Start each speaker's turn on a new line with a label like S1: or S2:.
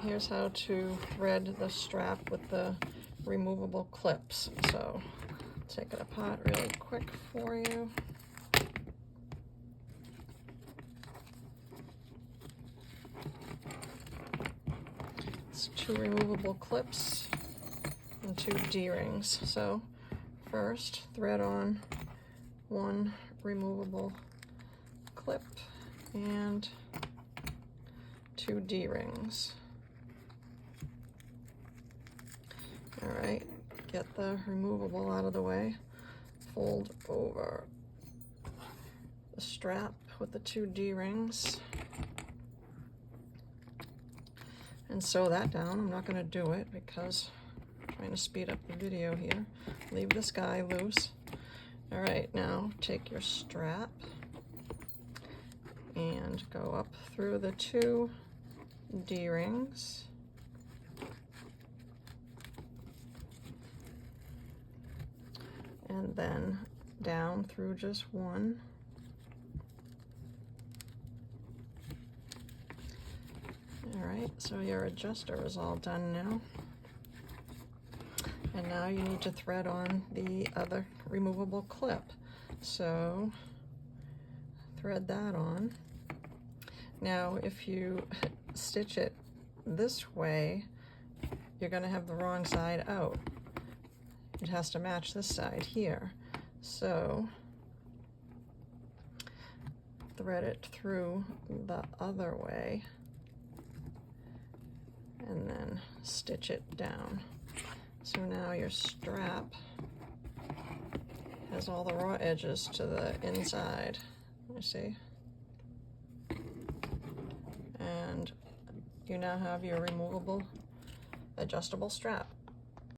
S1: here's how to thread the strap with the removable clips. So take it apart really quick for you. It's 2 removable clips and 2 D-rings. So first, thread on 1 removable clip and 2 D-rings. All right, get the removable out of the way. Fold over the strap with the 2 D-rings and sew that down. I'm not going to do it because I'm trying to speed up the video here. Leave this guy loose. All right, now take your strap and go up through the 2 D-rings. And then down through just 1. All right, so your adjuster is all done now. And now you need to thread on the other removable clip. So thread that on. Now, if you stitch it this way, you're going to have the wrong side out. It has to match this side here. So thread it through the other way and then stitch it down. So now your strap has all the raw edges to the inside. You see? And you now have your removable adjustable strap.